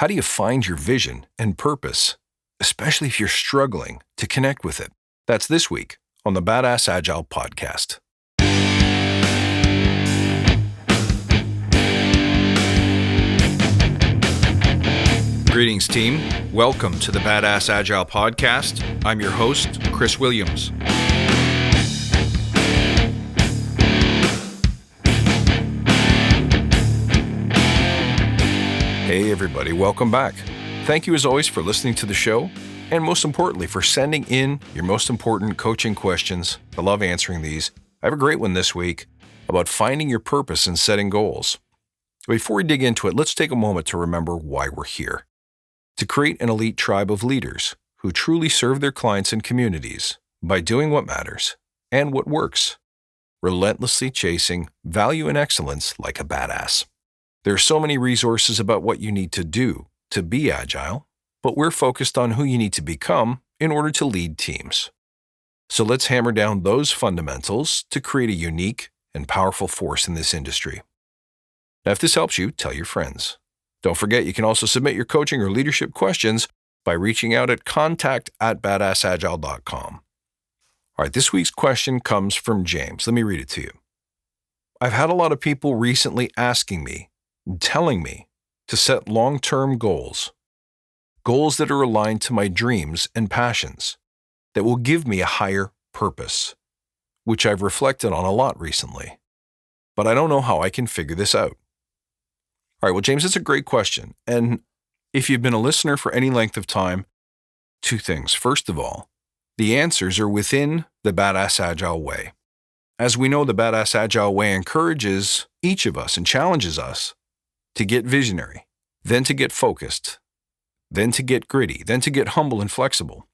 How do you find your vision and purpose, especially if you're struggling to connect with it? That's this week on the Badass Agile podcast. Greetings, team. Welcome to the Badass Agile podcast. I'm your host, Chris Williams. Hey everybody, welcome back. Thank you as always for listening to the show, and most importantly for sending in your most important coaching questions. I love answering these. I have a great one this week about finding your purpose and setting goals. Before we dig into it, let's take a moment to remember why we're here. To create an elite tribe of leaders who truly serve their clients and communities by doing what matters and what works, relentlessly chasing value and excellence like a badass. There are so many resources about what you need to do to be agile, but we're focused on who you need to become in order to lead teams. So let's hammer down those fundamentals to create a unique and powerful force in this industry. Now, if this helps you, tell your friends. Don't forget, you can also submit your coaching or leadership questions by reaching out at contact@badassagile.com. All right, this week's question comes from James. Let me read it to you. I've had a lot of people recently asking me, telling me to set long-term goals that are aligned to my dreams and passions, that will give me a higher purpose, which I've reflected on a lot recently. But I don't know how I can figure this out. All right, well, James, that's a great question. And if you've been a listener for any length of time, two things. First of all, the answers are within the Badass Agile way. As we know, the Badass Agile way encourages each of us and challenges us to get visionary, then to get focused, then to get gritty, then to get humble and flexible.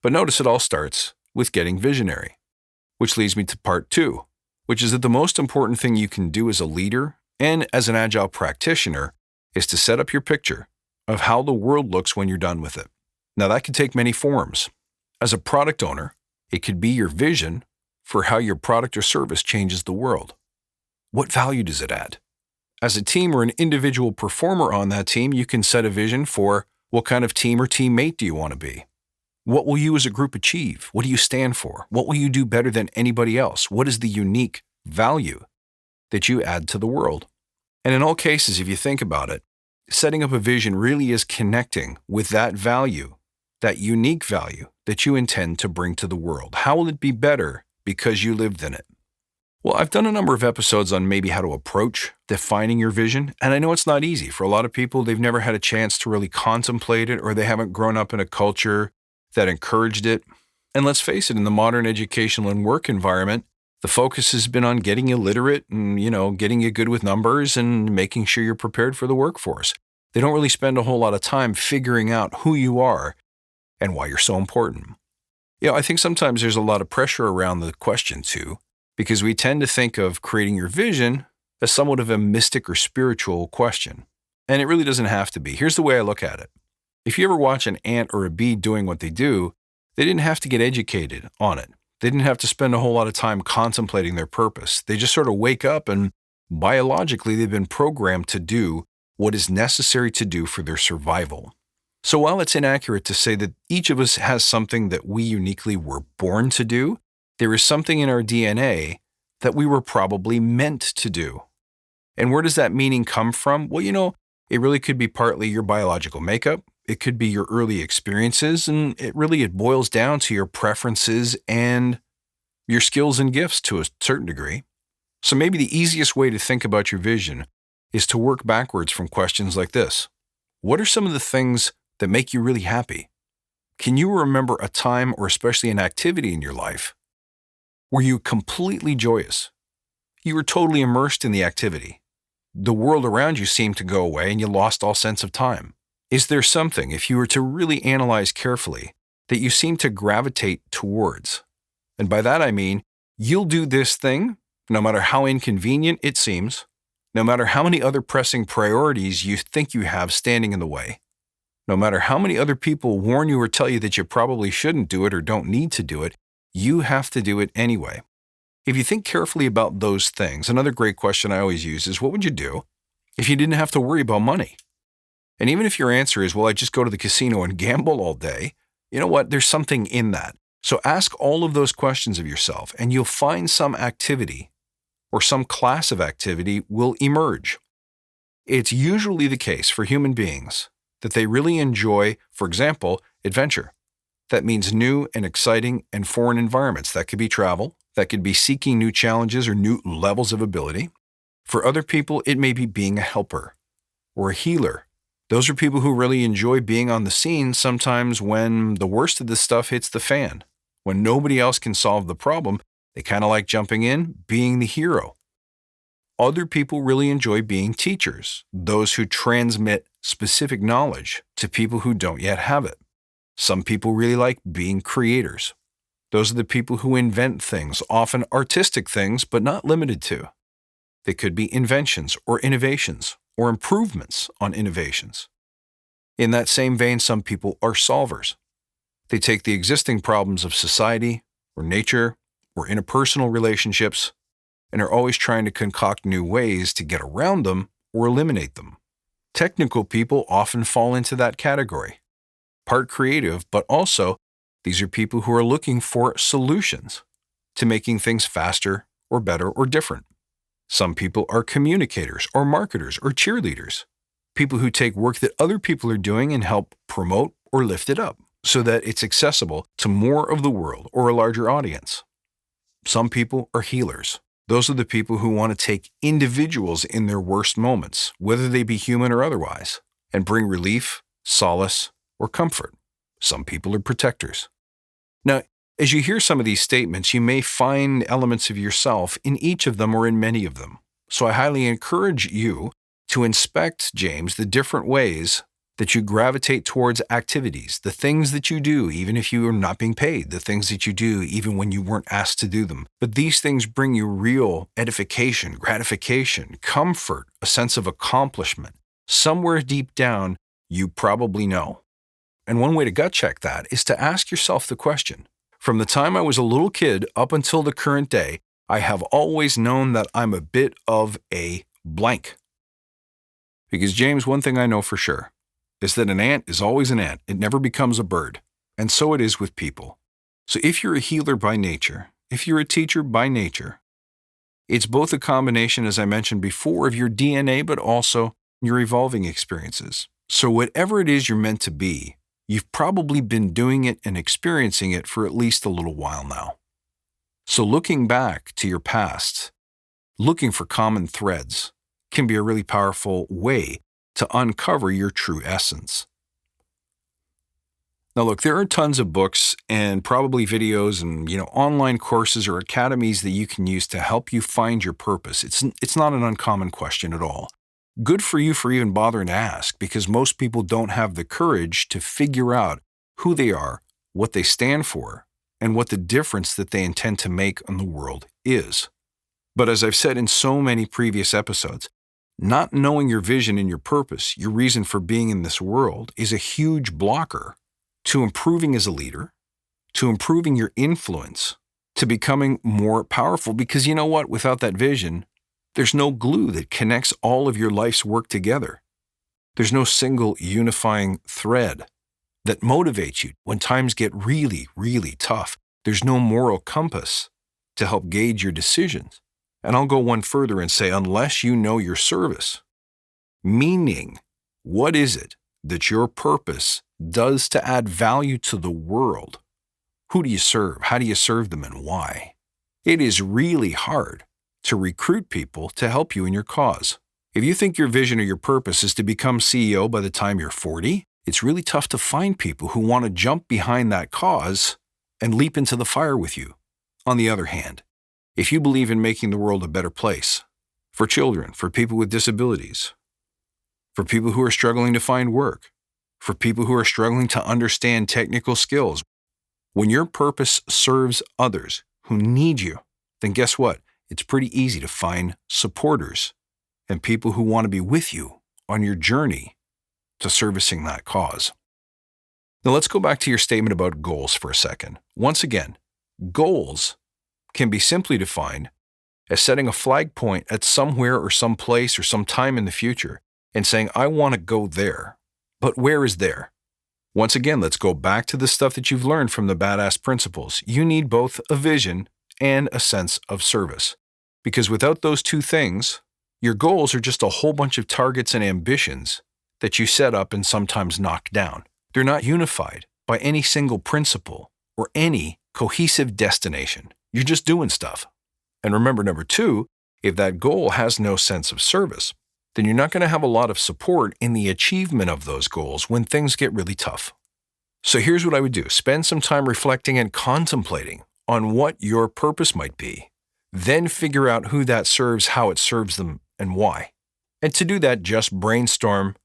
But notice it all starts with getting visionary, which leads me to part two, which is that the most important thing you can do as a leader and as an agile practitioner is to set up your picture of how the world looks when you're done with it. Now, that can take many forms. As a product owner, it could be your vision for how your product or service changes the world. What value does it add? As a team or an individual performer on that team, you can set a vision for what kind of team or teammate do you want to be? What will you as a group achieve? What do you stand for? What will you do better than anybody else? What is the unique value that you add to the world? And in all cases, if you think about it, setting up a vision really is connecting with that value, that unique value that you intend to bring to the world. How will it be better because you lived in it? Well, I've done a number of episodes on maybe how to approach defining your vision, and I know it's not easy. For a lot of people, they've never had a chance to really contemplate it, or they haven't grown up in a culture that encouraged it. And let's face it, in the modern educational and work environment, the focus has been on getting you literate and, getting you good with numbers and making sure you're prepared for the workforce. They don't really spend a whole lot of time figuring out who you are and why you're so important. I think sometimes there's a lot of pressure around the question too, because we tend to think of creating your vision as somewhat of a mystic or spiritual question. And it really doesn't have to be. Here's the way I look at it. If you ever watch an ant or a bee doing what they do, they didn't have to get educated on it. They didn't have to spend a whole lot of time contemplating their purpose. They just sort of wake up and biologically they've been programmed to do what is necessary to do for their survival. So while it's inaccurate to say that each of us has something that we uniquely were born to do, there is something in our DNA that we were probably meant to do. And where does that meaning come from? Well, it really could be partly your biological makeup. It could be your early experiences, and it boils down to your preferences and your skills and gifts to a certain degree. So maybe the easiest way to think about your vision is to work backwards from questions like this. What are some of the things that make you really happy? Can you remember a time or especially an activity in your life where you were completely joyous? You were totally immersed in the activity. The world around you seemed to go away and you lost all sense of time. Is there something, if you were to really analyze carefully, that you seem to gravitate towards? And by that I mean, you'll do this thing, no matter how inconvenient it seems, no matter how many other pressing priorities you think you have standing in the way, no matter how many other people warn you or tell you that you probably shouldn't do it or don't need to do it, you have to do it anyway. If you think carefully about those things, another great question I always use is, what would you do if you didn't have to worry about money? And even if your answer is, well, I just go to the casino and gamble all day, you know what? There's something in that. So ask all of those questions of yourself, and you'll find some activity or some class of activity will emerge. It's usually the case for human beings that they really enjoy, for example, adventure. That means new and exciting and foreign environments. That could be travel. That could be seeking new challenges or new levels of ability. For other people, it may be being a helper or a healer. Those are people who really enjoy being on the scene sometimes when the worst of the stuff hits the fan. When nobody else can solve the problem, they kind of like jumping in, being the hero. Other people really enjoy being teachers, those who transmit specific knowledge to people who don't yet have it. Some people really like being creators. Those are the people who invent things, often artistic things, but not limited to. They could be inventions or innovations or improvements on innovations. In that same vein, some people are solvers. They take the existing problems of society or nature or interpersonal relationships and are always trying to concoct new ways to get around them or eliminate them. Technical people often fall into that category. Part creative, but also these are people who are looking for solutions to making things faster or better or different. Some people are communicators or marketers or cheerleaders, people who take work that other people are doing and help promote or lift it up so that it's accessible to more of the world or a larger audience. Some people are healers. Those are the people who want to take individuals in their worst moments, whether they be human or otherwise, and bring relief, solace, or comfort. Some people are protectors. Now, as you hear some of these statements, you may find elements of yourself in each of them or in many of them. So I highly encourage you to inspect, James, the different ways that you gravitate towards activities, the things that you do, even if you are not being paid, the things that you do, even when you weren't asked to do them. But these things bring you real edification, gratification, comfort, a sense of accomplishment. Somewhere deep down, you probably know. And one way to gut check that is to ask yourself the question, from the time I was a little kid up until the current day, I have always known that I'm a bit of a blank. Because, James, one thing I know for sure is that an ant is always an ant. It never becomes a bird. And so it is with people. So if you're a healer by nature, if you're a teacher by nature, it's both a combination, as I mentioned before, of your DNA, but also your evolving experiences. So whatever it is you're meant to be, you've probably been doing it and experiencing it for at least a little while now. So looking back to your past, looking for common threads, can be a really powerful way to uncover your true essence. Now look, there are tons of books and probably videos and online courses or academies that you can use to help you find your purpose. It's not an uncommon question at all. Good for you for even bothering to ask, because most people don't have the courage to figure out who they are, what they stand for, and what the difference that they intend to make on the world is. But as I've said in so many previous episodes, not knowing your vision and your purpose, your reason for being in this world, is a huge blocker to improving as a leader, to improving your influence, to becoming more powerful. Because you know what? Without that vision, there's no glue that connects all of your life's work together. There's no single unifying thread that motivates you when times get really, really tough. There's no moral compass to help gauge your decisions. And I'll go one further and say, unless you know your service, meaning what is it that your purpose does to add value to the world? Who do you serve? How do you serve them, and why? It is really hard to recruit people to help you in your cause. If you think your vision or your purpose is to become CEO by the time you're 40, it's really tough to find people who want to jump behind that cause and leap into the fire with you. On the other hand, if you believe in making the world a better place for children, for people with disabilities, for people who are struggling to find work, for people who are struggling to understand technical skills, when your purpose serves others who need you, then guess what? It's pretty easy to find supporters and people who want to be with you on your journey to servicing that cause. Now let's go back to your statement about goals for a second. Once again, goals can be simply defined as setting a flag point at somewhere or some place or some time in the future and saying, I want to go there. But where is there? Once again, let's go back to the stuff that you've learned from the badass principles. You need both a vision and a sense of service. Because without those two things, your goals are just a whole bunch of targets and ambitions that you set up and sometimes knock down. They're not unified by any single principle or any cohesive destination. You're just doing stuff. And remember, number two, if that goal has no sense of service, then you're not going to have a lot of support in the achievement of those goals when things get really tough. So here's what I would do. Spend some time reflecting and contemplating on what your purpose might be. Then figure out who that serves, how it serves them, and why. And to do that, just brainstorm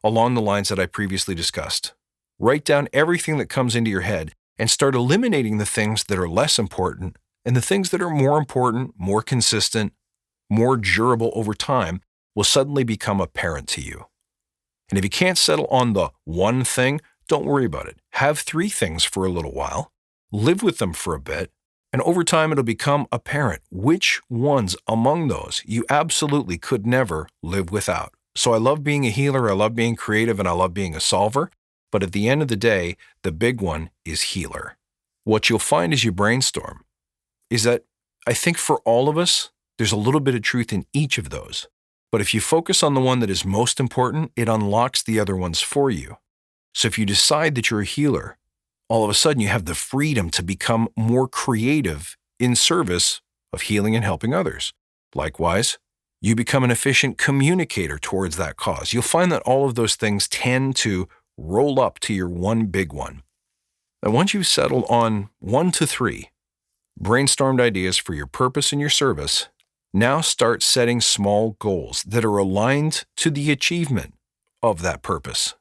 along the lines that I previously discussed. Write down everything that comes into your head and start eliminating the things that are less important and the things that are more important, more consistent, more durable over time will suddenly become apparent to you. And if you can't settle on the one thing, don't worry about it. Have 3 things for a little while, live with them for a bit, and over time it'll become apparent which ones among those you absolutely could never live without. So I love being a healer, I love being creative, and I love being a solver. But at the end of the day, the big one is healer. What you'll find as you brainstorm is that I think for all of us, there's a little bit of truth in each of those. But if you focus on the one that is most important, it unlocks the other ones for you. So if you decide that you're a healer, all of a sudden you have the freedom to become more creative in service of healing and helping others. Likewise, you become an efficient communicator towards that cause. You'll find that all of those things tend to roll up to your one big one. And once you've settled on 1 to 3 brainstormed ideas for your purpose and your service, now start setting small goals that are aligned to the achievement of that purpose.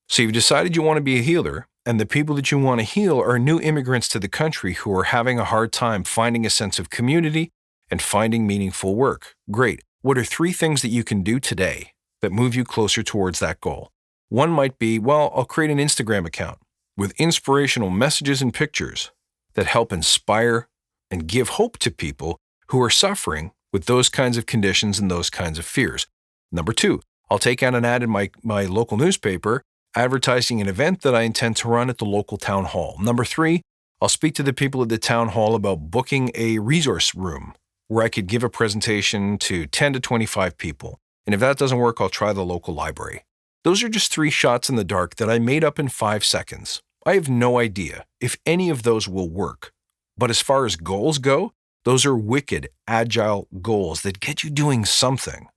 So you've decided you want to be a healer, and the people that you want to heal are new immigrants to the country who are having a hard time finding a sense of community and finding meaningful work. Great. What are 3 things that you can do today that move you closer towards that goal? One might be, well, I'll create an Instagram account with inspirational messages and pictures that help inspire and give hope to people who are suffering with those kinds of conditions and those kinds of fears. Number 2, I'll take out an ad in my local newspaper advertising an event that I intend to run at the local town hall. Number 3, I'll speak to the people at the town hall about booking a resource room where I could give a presentation to 10 to 25 people. And if that doesn't work, I'll try the local library. Those are just 3 shots in the dark that I made up in 5 seconds. I have no idea if any of those will work. But as far as goals go, those are wicked, agile goals that get you doing something.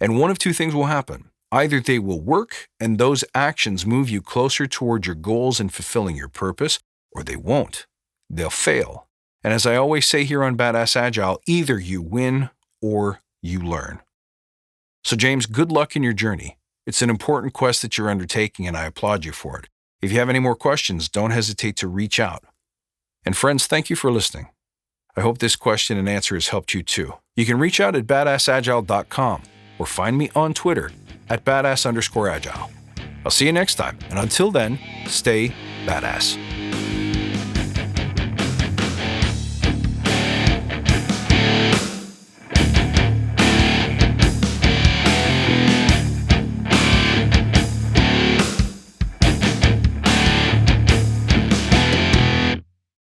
And one of 2 things will happen. Either they will work and those actions move you closer toward your goals and fulfilling your purpose, or they won't. They'll fail. And as I always say here on Badass Agile, either you win or you learn. So James, good luck in your journey. It's an important quest that you're undertaking, and I applaud you for it. If you have any more questions, don't hesitate to reach out. And friends, thank you for listening. I hope this question and answer has helped you too. You can reach out at badassagile.com or find me on Twitter at badass_agile. I'll see you next time, and until then, stay badass.